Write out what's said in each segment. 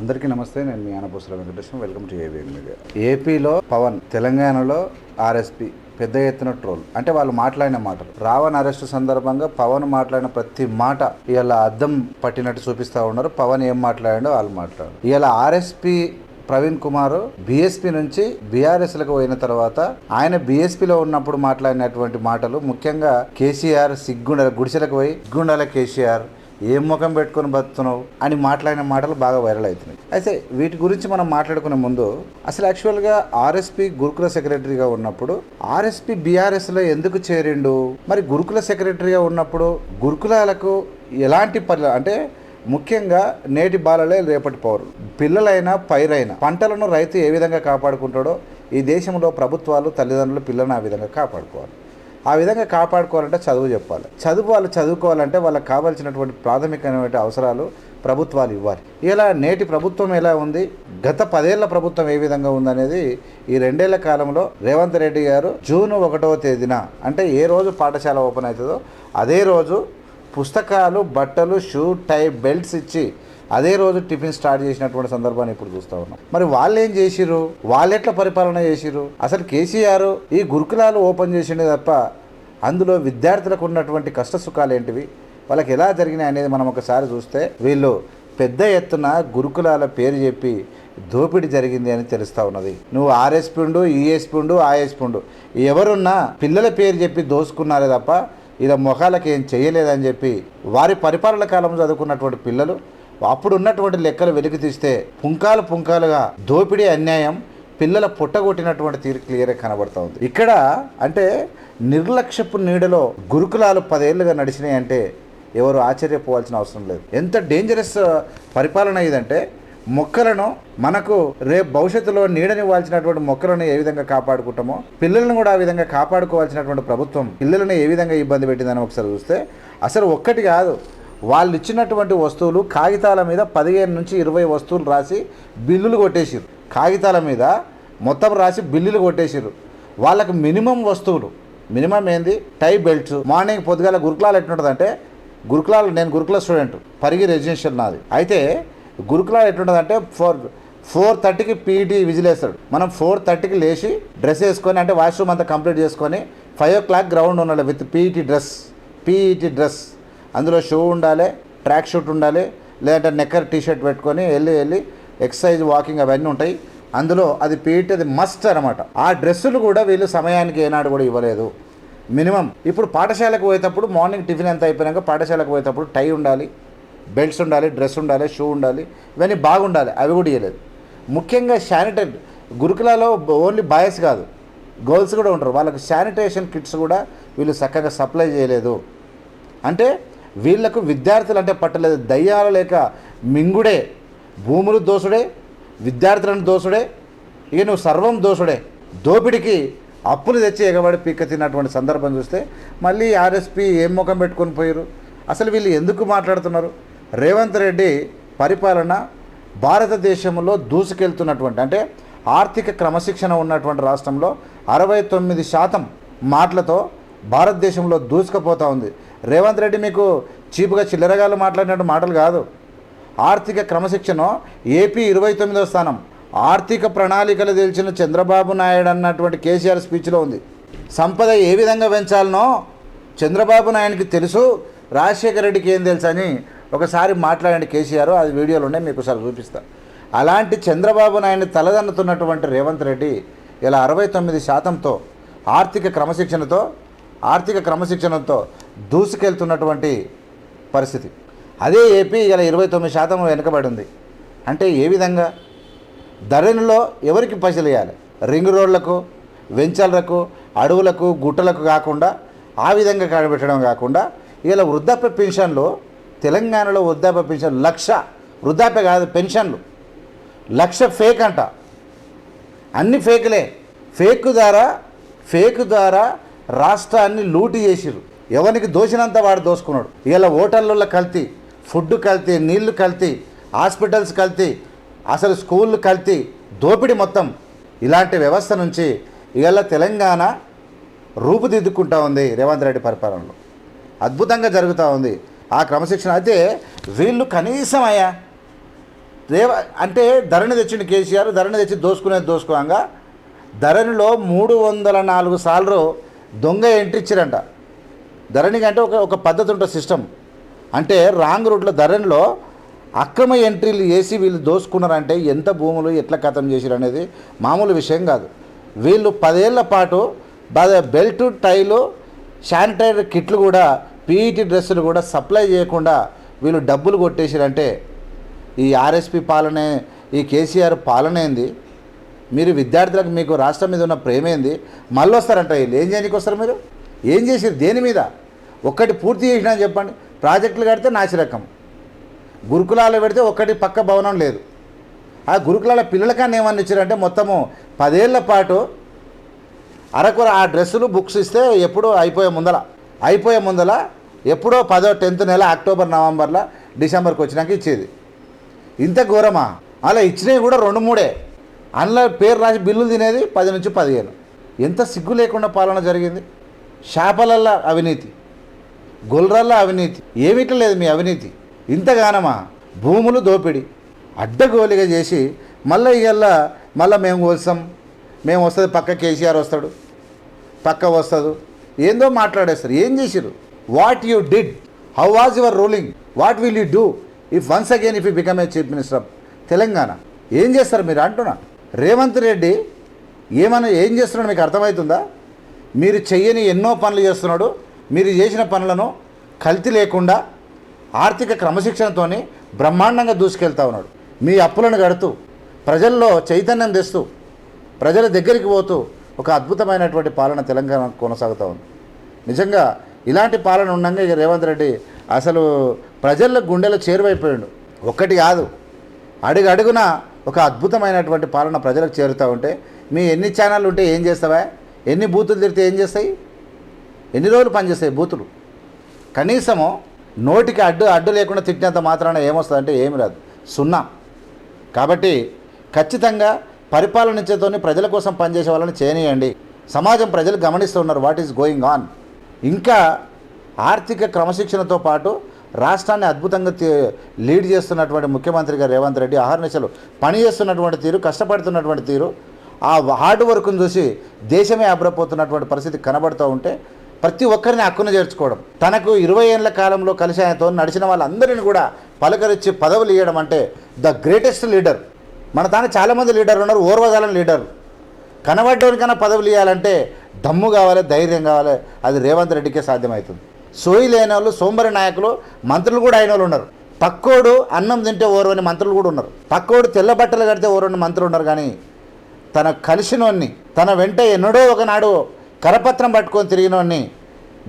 అందరికీ నమస్తే. నేను మీ Anapusala Venkateswaram. Welcome to ABN media. ఏపీలో పవన్, తెలంగాణలో ఆర్ఎస్పీ పెద్ద ఎత్తున ట్రోల్. అంటే వాళ్ళు మాట్లాడిన మాటలు, రావణ్ అరెస్టు సందర్భంగా పవన్ మాట్లాడిన ప్రతి మాట ఇలా అద్దం పట్టినట్టు చూపిస్తూ ఉన్నారు. పవన్ ఏం మాట్లాడాడో వాళ్ళు మాట్లాడారు. ఇలా ఆర్ఎస్పీ ప్రవీణ్ కుమార్ బీఎస్పీ నుంచి బీఆర్ఎస్లకు పోయిన తర్వాత ఆయన బీఎస్పీలో ఉన్నప్పుడు మాట్లాడినటువంటి మాటలు, ముఖ్యంగా కేసీఆర్ గుడిసెలకు పోయి సిగ్గుండాల కేసీఆర్ ఏం ముఖం పెట్టుకొని బతున్నావు అని మాట్లాడిన మాటలు బాగా వైరల్ అవుతున్నాయి. అయితే వీటి గురించి మనం మాట్లాడుకునే ముందు అసలు యాక్చువల్గా ఆర్ఎస్పీ గురుకుల సెక్రటరీగా ఉన్నప్పుడు ఆర్ఎస్పీ బీఆర్ఎస్లో ఎందుకు చేరిండు? మరి గురుకుల సెక్రటరీగా ఉన్నప్పుడు గురుకులాలకు ఎలాంటి అంటే ముఖ్యంగా నేటి బాలలే రేపటి పౌరులు, పిల్లలైనా పైరైనా పంటలను రైతు ఏ విధంగా కాపాడుకుంటాడో ఈ దేశంలో ప్రభుత్వాలు తల్లిదండ్రులు పిల్లలను ఆ విధంగా కాపాడుకోవాలి. ఆ విధంగా కాపాడుకోవాలంటే చదువు చెప్పాలి. వాళ్ళు చదువుకోవాలంటే వాళ్ళకి కావాల్సినటువంటి ప్రాథమికమైన అవసరాలు ప్రభుత్వాలు ఇవ్వాలి. ఇలా నేటి ప్రభుత్వం ఎలా ఉంది, గత 10 ఏళ్ల ప్రభుత్వం ఏ విధంగా ఉందనేది ఈ 2 ఏళ్ల కాలంలో రేవంత్ రెడ్డి గారు జూన్ 1వ తేదీన, అంటే ఏ రోజు పాఠశాల ఓపెన్ అవుతుందో అదే రోజు పుస్తకాలు, బట్టలు, షూ, టై, బెల్ట్స్ ఇచ్చి అదే రోజు టిఫిన్ స్టార్ట్ చేసినటువంటి సందర్భాన్ని ఇప్పుడు చూస్తూ ఉన్నాం. మరి వాళ్ళు ఏం చేసిరు? వాళ్ళెట్లా పరిపాలన చేసిరు? అసలు కేసీఆర్ ఈ గురుకులాలు ఓపెన్ చేసిండే తప్ప అందులో విద్యార్థులకు ఉన్నటువంటి కష్ట సుఖాలు ఏంటివి, వాళ్ళకి ఎలా జరిగినాయి అనేది మనం ఒకసారి చూస్తే వీళ్ళు పెద్ద ఎత్తున గురుకులాల పేరు చెప్పి దోపిడీ జరిగింది అని తెలుస్తూ ఉన్నది. నువ్వు ఆర్ఎస్పీ ఉండు, ఈఎస్పీ ఉండు, ఆఎస్పీ ఉండు, ఎవరున్నా పిల్లల పేరు చెప్పి దోసుకున్నారే తప్ప ఇలా మొఖాలకు ఏం చేయలేదని చెప్పి వారి పరిపాలన కాలం చదువుకున్నటువంటి పిల్లలు అప్పుడు ఉన్నటువంటి లెక్కలు వెలికి తీస్తే పుంకాలుగా దోపిడీ, అన్యాయం, పిల్లల పుట్టగొట్టినటువంటి తీరు క్లియర్గా కనబడుతూ ఉంది. ఇక్కడ అంటే నిర్లక్ష్యపు నీడలో గురుకులాలు 10 ఏళ్ళుగా నడిచినాయి అంటే ఎవరు ఆశ్చర్యపోవాల్సిన అవసరం లేదు. ఎంత డేంజరస్ పరిపాలన ఇదంటే మొక్కలను మనకు రేపు భవిష్యత్తులో నీడనివ్వాల్సినటువంటి మొక్కలను ఏ విధంగా కాపాడుకుంటామో పిల్లలను కూడా ఆ విధంగా కాపాడుకోవాల్సినటువంటి ప్రభుత్వం పిల్లలను ఏ విధంగా ఇబ్బంది పెట్టిందని ఒకసారి చూస్తే అసలు ఒక్కటి కాదు, వాళ్ళు ఇచ్చినటువంటి వస్తువులు కాగితాల మీద 15 నుంచి 20 వస్తువులు రాసి బిల్లులు కొట్టేసిరు. కాగితాల మీద మొత్తం రాసి బిల్లులు కొట్టేసిరు. వాళ్ళకి మినిమం వస్తువులు, మినిమం ఏంది, టై, బెల్ట్స్. మార్నింగ్ పొద్దుగాల గురుకులాలు ఎట్లుంటుందంటే, నేను గురుకుల స్టూడెంట్, పరిగి రెసిడెన్షియల్ నాది. అయితే గురుకులాలు ఎట్లుంటుందంటే 4:30కి పీఈటీ విజిల్ వేస్తాడు. మనం 4:30కి లేచి డ్రెస్ వేసుకొని, అంటే వాష్రూమ్ అంతా కంప్లీట్ చేసుకొని 5 o'clock గ్రౌండ్ ఉండాలి విత్ పీఈటీ డ్రెస్. అందులో షూ ఉండాలి, ట్రాక్ షూట్ ఉండాలి, లేదంటే నెక్కర్ టీషర్ట్ పెట్టుకొని వెళ్ళి ఎక్సర్సైజ్, వాకింగ్ అవన్నీ ఉంటాయి అందులో. అది పీఈటీ, అది మస్ట్ అనమాట. ఆ డ్రెస్సులు కూడా వీళ్ళు సమయానికి ఏనాడు కూడా ఇవ్వలేదు. మినిమం ఇప్పుడు పాఠశాలకు పోయేటప్పుడు మార్నింగ్ టిఫిన్ ఎంత అయిపోయినాక పాఠశాలకు పోయేటప్పుడు టై ఉండాలి, బెల్ట్స్ ఉండాలి, డ్రెస్ ఉండాలి, షూ ఉండాలి, ఇవన్నీ బాగుండాలి. అవి కూడా ఇవ్వలేదు. ముఖ్యంగా శానిటరీ గురుకులలో ఓన్లీ బాయ్స్ కాదు, గర్ల్స్ కూడా ఉంటారు. వాళ్ళకి శానిటేషన్ కిట్స్ కూడా వీళ్ళు చక్కగా సప్లై చేయలేదు. అంటే వీళ్లకు విద్యార్థులు అంటే పట్టలేదు. దయ్యాలు లేక మింగుడే, భూములు దోసుడే, విద్యార్థులను దోసుడే, ఇక నువ్వు సర్వం దోసుడే. దోపిడికి అప్పులు తెచ్చి ఎగబడి పీక్క తిన్నటువంటి సందర్భం చూస్తే మళ్ళీ ఆర్ఎస్పీ ఏం ముఖం పెట్టుకొని పోయారు? అసలు వీళ్ళు ఎందుకు మాట్లాడుతున్నారు? రేవంత్ రెడ్డి పరిపాలన భారతదేశంలో దూసుకెళ్తున్నటువంటి, అంటే ఆర్థిక క్రమశిక్షణ ఉన్నటువంటి రాష్ట్రంలో 69% మాటలతో భారతదేశంలో దూసుకుపోతూ ఉంది. రేవంత్ రెడ్డి మీకు చీపుగా చిల్లరగాలు మాట్లాడినట్టు మాటలు కాదు. ఆర్థిక క్రమశిక్షణ ఏపీ 29వ స్థానం. ఆర్థిక ప్రణాళికలు తెలిసిన చంద్రబాబు నాయుడు అన్నటువంటి కేసీఆర్ స్పీచ్లో ఉంది. సంపద ఏ విధంగా పెంచాలనో చంద్రబాబు నాయుడికి తెలుసు, రాజశేఖర రెడ్డికి ఏం తెలుసు అని ఒకసారి మాట్లాడండి కేసీఆర్. అది వీడియోలు ఉన్నాయి, మీకు ఒకసారి చూపిస్తా. అలాంటి చంద్రబాబు నాయుడిని తలదన్నుతున్నటువంటి రేవంత్ రెడ్డి ఇలా 69%తో ఆర్థిక క్రమశిక్షణతో దూసుకెళ్తున్నటువంటి పరిస్థితి. అదే ఏపీ ఇలా 29% వెనుకబడి ఉంది. అంటే ఏ విధంగా ధరణిలో ఎవరికి పైసలు ఇవ్వాలి? రింగ్ రోడ్లకు, వెంచర్లకు, అడవులకు, గుట్టలకు కాకుండా ఆ విధంగా కనిపెట్టడం కాకుండా ఇలా వృద్ధాప్య పెన్షన్లు, తెలంగాణలో వృద్ధాప్య పెన్షన్ 1,00,000, వృద్ధాప్య కాదు పెన్షన్లు 1,00,000 ఫేక్ అంట. అన్ని ఫేకులే. ఫేక్ ద్వారా రాష్ట్రాన్ని లూటీ చేసిరు. ఎవరికి దోచినంత వాడు దోసుకున్నాడు. ఇలా హోటళ్ళల్లో కల్తీ, ఫుడ్ కల్తీ, నీళ్లు కల్తీ, హాస్పిటల్స్ కల్తీ, అసలు స్కూళ్ళు కల్తీ, దోపిడీ మొత్తం. ఇలాంటి వ్యవస్థ నుంచి ఇవాళ తెలంగాణ రూపుదిద్దుకుంటా ఉంది. రేవంత్ రెడ్డి పరిపాలనలో అద్భుతంగా జరుగుతూ ఉంది. ఆ క్రమశిక్షణ అయితే వీళ్ళు కనీసం అంటే ధరణి తెచ్చిండు కేసీఆర్, ధరణి తెచ్చి దోసుకోగా ధరణిలో 304 సార్లు దొంగ ఎంట్రీ ఇచ్చారంట. ధరణికి అంటే ఒక పద్ధతి ఉంటుంది సిస్టమ్. అంటే రాంగ్ రూట్లో ధరణిలో అక్రమ ఎంట్రీలు చేసి వీళ్ళు దోసుకున్నారంటే ఎంత భూములు ఎట్లా ఖతం చేసిరు అనేది మామూలు విషయం కాదు. వీళ్ళు 10 ఏళ్ల పాటు బెల్ట్, టైలు, శానిటైజర్ కిట్లు కూడా, పీఈటీ డ్రెస్సులు కూడా సప్లై చేయకుండా వీళ్ళు డబ్బులు కొట్టేసిరంటే ఈ ఆర్ఎస్పీ పాలనే, ఈ కేసీఆర్ పాలనేంది? మీరు విద్యార్థులకు మీకు రాష్ట్రం మీద ఉన్న ప్రేమేంది? మళ్ళీ వస్తారంట వీళ్ళు. ఏం చేయడానికి వస్తారు మీరు? ఏం చేసారు? దేని మీద? ఒక్కటి పూర్తి చేసినా చెప్పండి. ప్రాజెక్టులు కడితే నాసిరకం, గురుకులాలు పెడితే ఒక్కటి పక్క భవనం లేదు. ఆ గురుకులాల పిల్లలకన్నా ఏమన్నా ఇచ్చారంటే మొత్తము 10 ఏళ్ల పాటు అరకొర ఆ డ్రెస్సులు, బుక్స్ ఇస్తే ఎప్పుడో అయిపోయే ముందల ఎప్పుడో 10వ నెల అక్టోబర్, నవంబర్లో, డిసెంబర్కి వచ్చినాక ఇచ్చేది. ఇంత ఘోరమా? అలా ఇచ్చినవి కూడా 2-3 అందులో పేరు రాసి బిల్లులు తినేది 10 నుంచి 15. ఎంత సిగ్గు లేకుండా పాలన జరిగింది. షాపలల్లో అవినీతి, గొల్రల్లో అవినీతి, ఏమిట్లా లేదు మీ అవినీతి. ఇంతగానమా? భూములు దోపిడి అడ్డగోలిగా చేసి మళ్ళీ మేము కోల్సాం, మేము వస్తుంది, పక్క కేసీఆర్ వస్తాడు, పక్క వస్తుంది, ఏందో మాట్లాడేస్తారు. ఏం చేసిరు? What you did, how was your ruling, what will you do once again if you become a chief minister of Telangana? ఏం చేస్తారు మీరు అంటున్నా? రేవంత్ రెడ్డి ఏం చేస్తున్నాడు మీకు అర్థమవుతుందా? మీరు చెయ్యని ఎన్నో పనులు చేస్తున్నాడు. మీరు చేసిన పనులను కల్తీ లేకుండా ఆర్థిక క్రమశిక్షణతో బ్రహ్మాండంగా దూసుకెళ్తా ఉన్నాడు. మీ అప్పులను కడుతూ, ప్రజల్లో చైతన్యం తెస్తూ, ప్రజల దగ్గరికి పోతూ ఒక అద్భుతమైనటువంటి పాలన తెలంగాణ కొనసాగుతూ ఉంది. నిజంగా ఇలాంటి పాలన ఉండగా ఇక రేవంత్ రెడ్డి అసలు ప్రజల గుండెలో చేరువైపోయాడు. ఒక్కటి కాదు, అడుగున ఒక అద్భుతమైనటువంటి పాలన ప్రజలకు చేరుతూ ఉంటే మీ ఎన్ని ఛానళ్ళు ఉంటే ఏం చేస్తావా? ఎన్ని బూతులు తిరిగితే ఏం చేస్తాయి? ఎన్ని రోజులు పనిచేస్తాయి బూతులు? కనీసము నోటికి అడ్డు లేకుండా తిట్టినంత మాత్రాన ఏమొస్తుందంటే ఏమి రాదు, సున్నా. కాబట్టి ఖచ్చితంగా పరిపాలనించేతోని ప్రజల కోసం పనిచేసే వాళ్ళని చేయనియండి. సమాజం, ప్రజలు గమనిస్తూ ఉన్నారు వాట్ ఈస్ గోయింగ్ ఆన్. ఇంకా ఆర్థిక క్రమశిక్షణతో పాటు రాష్ట్రాన్ని అద్భుతంగా లీడ్ చేస్తున్నటువంటి ముఖ్యమంత్రిగా రేవంత్ రెడ్డి అహర్నిశలు పని చేస్తున్నటువంటి తీరు, కష్టపడుతున్నటువంటి తీరు, ఆ హార్డ్ వర్క్ను చూసి దేశమే అబ్రపోతున్నటువంటి పరిస్థితి కనబడుతూ ఉంటే ప్రతి ఒక్కరిని హక్కును చేర్చుకోవడం, తనకు 20 ఏళ్ల కాలంలో కలిసి ఆయనతో నడిచిన వాళ్ళందరినీ కూడా పలకరించి పదవులు ఇవ్వడం అంటే ద గ్రేటెస్ట్ లీడర్. మన తాను చాలామంది లీడర్లు ఉన్నారు, ఓర్వగలని లీడర్. కనబడ్డోనికన్నా పదవులు ఇవ్వాలంటే దమ్ము కావాలి, ధైర్యం కావాలి. అది రేవంత్ రెడ్డికే సాధ్యమవుతుంది. సోయి లేని వాళ్ళు, సోంబరి నాయకులు, మంత్రులు కూడా అయిన వాళ్ళు ఉన్నారు. పక్కోడు అన్నం తింటే ఓర్వని మంత్రులు కూడా ఉన్నారు. పక్కోడు తెల్ల బట్టలు కడితే ఓర్వని మంత్రులు ఉన్నారు. కానీ తన కలిసినోన్ని, తన వెంట ఎన్నడో ఒకనాడు కరపత్రం పట్టుకొని తిరిగినోన్ని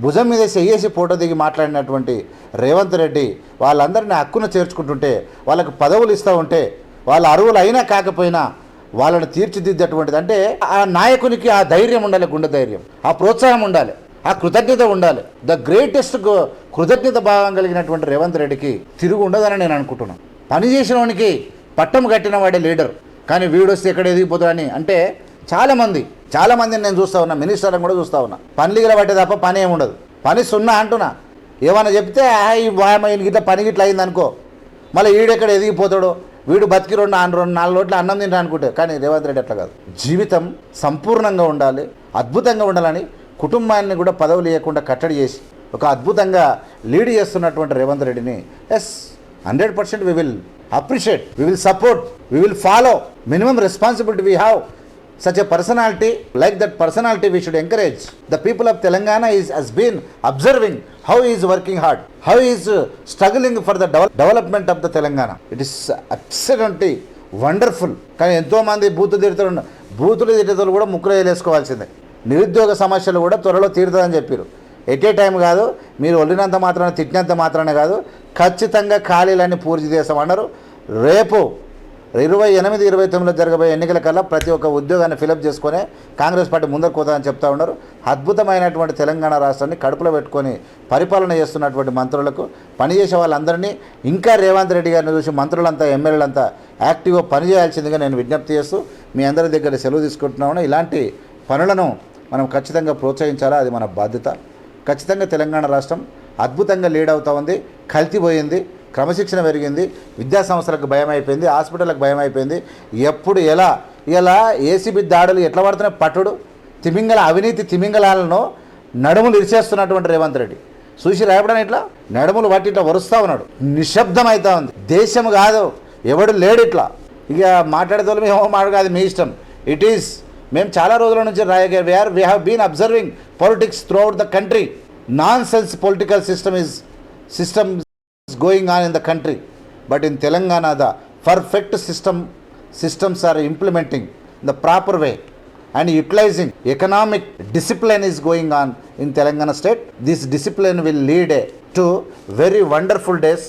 భుజం మీద చెయ్యేసి ఫోటో దిగి మాట్లాడినటువంటి రేవంత్ రెడ్డి వాళ్ళందరినీ హక్కును చేర్చుకుంటుంటే, వాళ్ళకు పదవులు ఇస్తూ ఉంటే, వాళ్ళ అరువులు అయినా కాకపోయినా వాళ్ళని తీర్చిదిద్దేటువంటిది. అంటే ఆ నాయకునికి ఆ ధైర్యం ఉండాలి, గుండె ధైర్యం, ఆ ప్రోత్సాహం ఉండాలి, ఆ కృతజ్ఞత ఉండాలి. ద గ్రేటెస్ట్ కృతజ్ఞత భావం కలిగినటువంటి రేవంత్ రెడ్డికి తిరుగు ఉండదని నేను అనుకుంటున్నాను. పని చేసిన వానికి పట్టం కట్టిన వాడే లీడర్. కానీ వీడొస్తే ఎక్కడ ఎదిగిపోతాడని అంటే చాలామందిని నేను చూస్తూ ఉన్నా, మినిస్టర్లను కూడా చూస్తూ ఉన్నా. పనిలిగిల పట్టే తప్ప పని ఏమి ఉండదు, పని సున్నా అంటున్నా. ఏమన్నా చెప్తే ఈ గిట్ల పని గిట్ల అయింది అనుకో, మళ్ళీ వీడెక్కడ ఎదిగిపోతాడో, వీడు బతికి 4 రోట్ల అన్నం తింటా అనుకుంటే. కానీ రేవంత్ రెడ్డి అట్లా కాదు. జీవితం సంపూర్ణంగా ఉండాలి, అద్భుతంగా ఉండాలని కుటుంబాన్ని కూడా పదవులు ఇవ్వకుండా కట్టడి చేసి ఒక అద్భుతంగా లీడ్ చేస్తున్నటువంటి రేవంత్ రెడ్డిని 100% we will appreciate, we will support, we will follow. Minimum responsibility we have. Such a personality, like that personality we should encourage. The people of Telangana has been observing how he is working hard, how he is struggling for the development of the Telangana. It is absolutely wonderful. కానీ ఎంతోమంది బూతులు తిట్టేతోళ్ళు కూడా ముక్కులు వేసుకోవాల్సిందే. నిరుద్యోగ సమస్యలు కూడా త్వరలో తీరుతుందని చెప్పారు. ఎట్ ఏ టైం కాదు, మీరు వదిలినంత మాత్రాన, తిట్టినంత మాత్రానే కాదు, ఖచ్చితంగా ఖాళీలన్నీ పూర్తి చేస్తామన్నారు. రేపు 28-29 జరగబోయే ఎన్నికల కల్లా ప్రతి ఒక్క ఉద్యోగాన్ని ఫిలప్ చేసుకొని కాంగ్రెస్ పార్టీ ముందరకు పోతామని చెప్తా ఉన్నారు. అద్భుతమైనటువంటి తెలంగాణ రాష్ట్రాన్ని కడుపులో పెట్టుకొని పరిపాలన చేస్తున్నటువంటి మంత్రులకు, పనిచేసే వాళ్ళందరినీ, ఇంకా రేవంత్ రెడ్డి గారిని చూసి మంత్రులంతా, ఎమ్మెల్యేలంతా యాక్టివ్గా పనిచేయాల్సిందిగా నేను విజ్ఞప్తి చేస్తూ మీ అందరి దగ్గర సెలవు తీసుకుంటున్నాను. ఇలాంటి పనులను మనం ఖచ్చితంగా ప్రోత్సహించాలా, అది మన బాధ్యత. ఖచ్చితంగా తెలంగాణ రాష్ట్రం అద్భుతంగా లీడ్ అవుతూ ఉంది. కల్తీ పోయింది, క్రమశిక్షణ పెరిగింది, విద్యా సంస్థలకు భయం అయిపోయింది, హాస్పిటల్లకు భయం అయిపోయింది. ఎప్పుడు ఎలా ఇలా ఏసీబీ దాడులు ఎట్లా పడుతున్నాయి పట్టుడు అవినీతి తిమింగలాలను నడుములు ఇరిచేస్తున్నటువంటి రేవంత్ రెడ్డి చూసి రేపడని ఇట్లా నడుములు పట్టి ఇట్లా వరుస్తూ ఉన్నాడు. నిశ్శబ్దం అవుతా ఉంది. దేశం కాదు, ఎవడు లేడు ఇట్లా. ఇక మాట్లాడేతోళ్ళు మేము మాట్లాడదు, మీ ఇష్టం. ఇట్ ఈస్ మేము చాలా రోజుల నుంచి we have been observing politics throughout the country. Nonsense political system going on in the country, but in Telangana the perfect systems are implementing in the proper way and utilizing economic discipline is going on in Telangana state. This discipline will lead to very wonderful days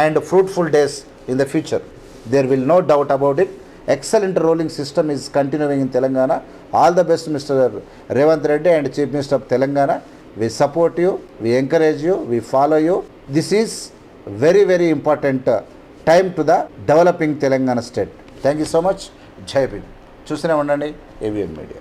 and fruitful days in the future. There will no doubt about it. Excellent rolling system is continuing in Telangana. All the best, Mr. Revanth Reddy and Chief Minister of Telangana. We support you, we encourage you, we follow you. This is very, very important time to the developing Telangana state. Thank you so much. Jai Hind. చూస్తూనే ఉండండి AVM media.